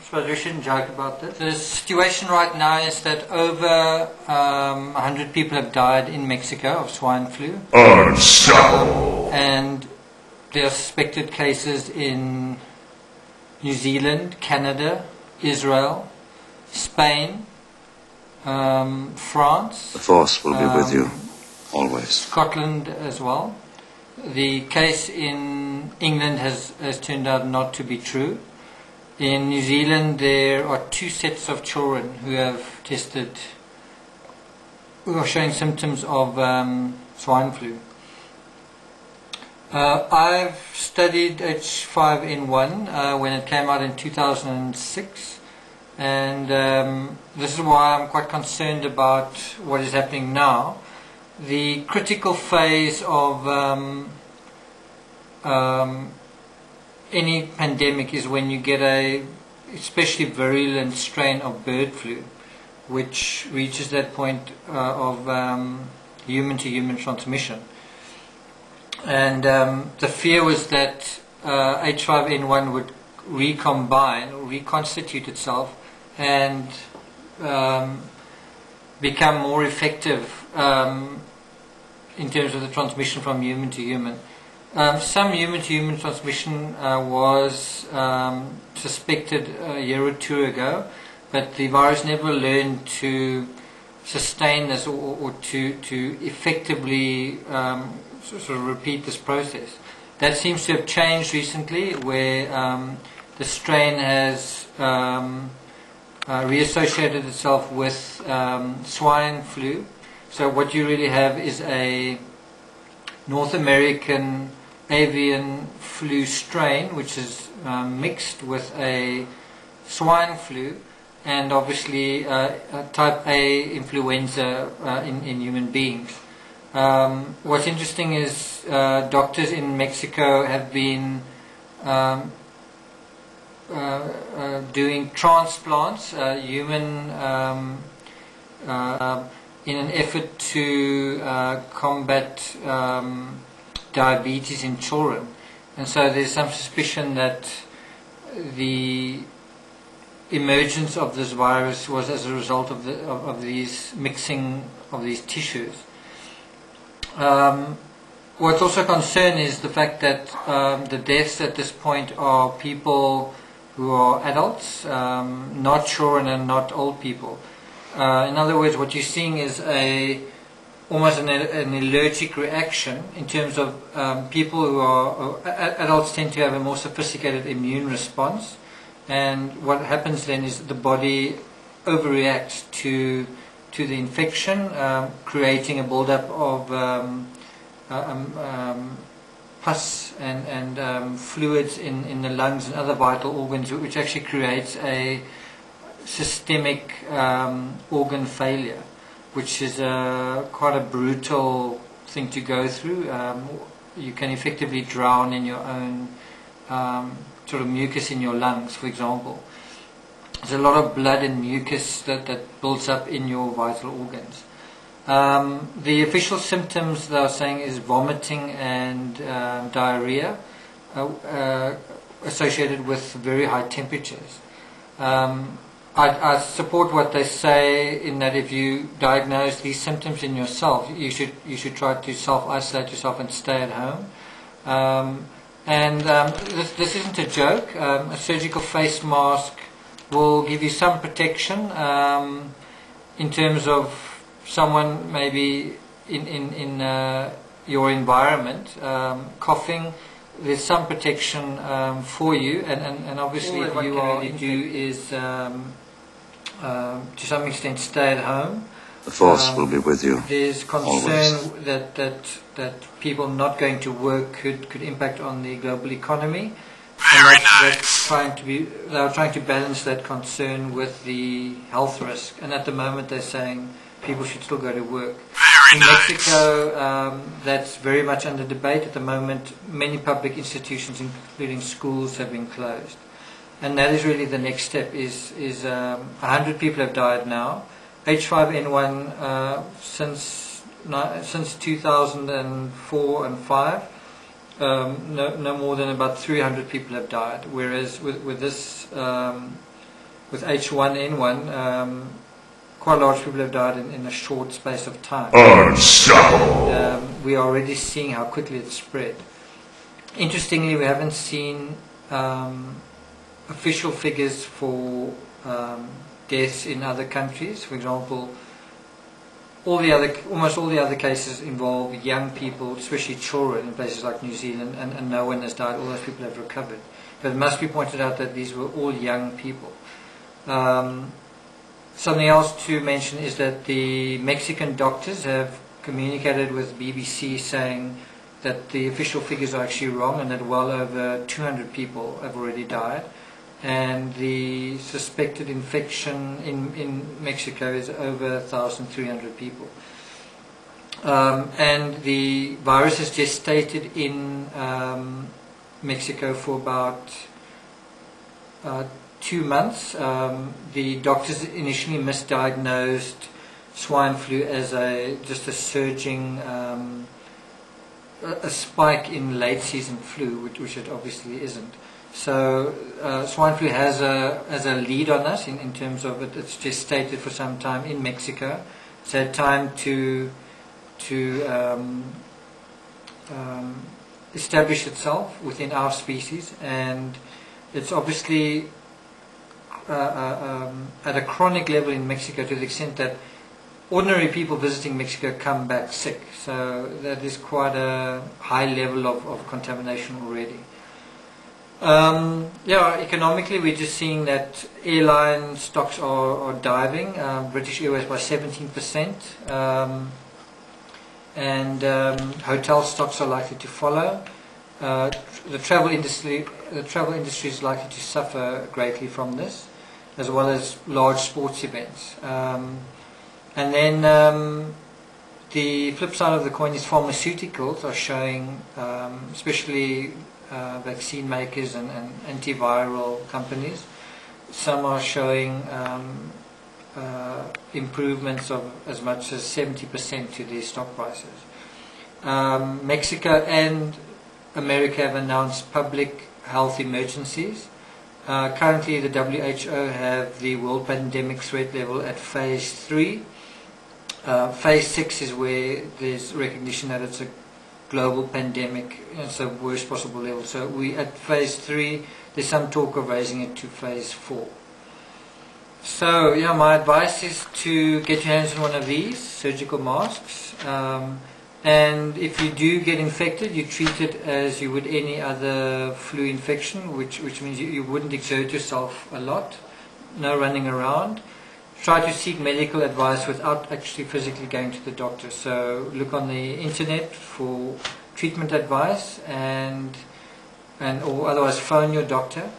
suppose we shouldn't joke about this. The situation right now is that over 100 people have died in Mexico of swine flu. Unstoppable! And there are suspected cases in New Zealand, Canada, Israel, Spain, France. The Force will be with you, always. Scotland as well. The case in England has turned out not to be true. In New Zealand there are 2 sets of children who have tested, who are showing symptoms of swine flu. I've studied H5N1 when it came out in 2006, and this is why I'm quite concerned about what is happening now. The critical phase of any pandemic is when you get a especially virulent strain of bird flu, which reaches that point of human-to-human transmission. And the fear was that H5N1 would recombine or reconstitute itself and become more effective in terms of the transmission from human to human. Some human-to-human transmission was suspected a year or 2 ago, but the virus never learned to sustain this or to effectively sort of repeat this process. That seems to have changed recently, where the strain has reassociated itself with swine flu. So what you really have is a North American avian flu strain, which is mixed with a swine flu, and obviously type A influenza in human beings. What's interesting is doctors in Mexico have been doing transplants, human, in an effort to combat diabetes in children. And so there's some suspicion that the emergence of this virus was as a result of these mixing of these tissues. What's also a concern is the fact that the deaths at this point are people who are adults, not children and not old people. In other words, what you're seeing is almost an allergic reaction in terms of people who are adults tend to have a more sophisticated immune response, and what happens then is that the body overreacts to the infection, creating a buildup of pus and fluids in the lungs and other vital organs, which actually creates a systemic organ failure, which is quite a brutal thing to go through. You can effectively drown in your own sort of mucus in your lungs, for example. There's a lot of blood and mucus that builds up in your vital organs. The official symptoms they are saying is vomiting and diarrhea associated with very high temperatures. I support what they say in that if you diagnose these symptoms in yourself, you should try to self-isolate yourself and stay at home. This isn't a joke. A surgical face mask will give you some protection in terms of someone maybe in your environment coughing. There's some protection for you, and obviously what you are to do is to some extent stay at home. The Force will be with you. There's concern that people not going to work could impact on the global economy. Very nice. They are trying to balance that concern with the health risk, and at the moment they're saying people should still go to work. Very in nice. Mexico, that's very much under debate at the moment. Many public institutions, including schools, have been closed, and that is really the next step. 100 people have died now. H5N1 since 2004 and 5. No more than about 300 people have died, whereas with this with H1N1, quite a large people have died in a short space of time. Unstoppable! We are already seeing how quickly it's spread. Interestingly, we haven't seen official figures for deaths in other countries. For example, almost all the other cases involve young people, especially children in places like New Zealand, and no one has died. All those people have recovered. But it must be pointed out that these were all young people. Something else to mention is that the Mexican doctors have communicated with BBC saying that the official figures are actually wrong and that well over 200 people have already died, and the suspected infection in Mexico is over 1,300 people. And the virus is gestated in Mexico for about 2 months. The doctors initially misdiagnosed swine flu as just a surging, a spike in late season flu, which it obviously isn't. So swine flu has a lead on us in terms of it's gestated for some time in Mexico. It's had time to establish itself within our species, and it's obviously at a chronic level in Mexico, to the extent that ordinary people visiting Mexico come back sick. So that is quite a high level of contamination already. Economically, we're just seeing that airline stocks are diving. British Airways by 17%, and hotel stocks are likely to follow. The travel industry is likely to suffer greatly from this, as well as large sports events. And then the flip side of the coin is pharmaceuticals are showing, especially vaccine makers and antiviral companies, some are showing improvements of as much as 70% to their stock prices. Mexico and America have announced public health emergencies. Currently, the WHO have the world pandemic threat level at phase 3. Phase 6 is where there's recognition that it's a global pandemic, it's the worst possible level. So we at phase 3, there's some talk of raising it to phase 4. So my advice is to get your hands on one of these surgical masks, and if you do get infected, you treat it as you would any other flu infection, which means you wouldn't exert yourself a lot, no running around. Try to seek medical advice without actually physically going to the doctor. So look on the internet for treatment advice, or otherwise phone your doctor.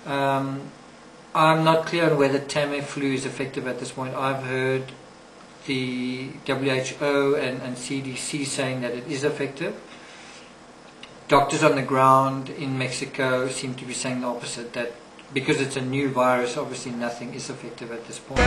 I'm not clear on whether Tamiflu is effective at this point. I've heard the WHO and CDC saying that it is effective. Doctors on the ground in Mexico seem to be saying the opposite, that because it's a new virus, obviously nothing is effective at this point.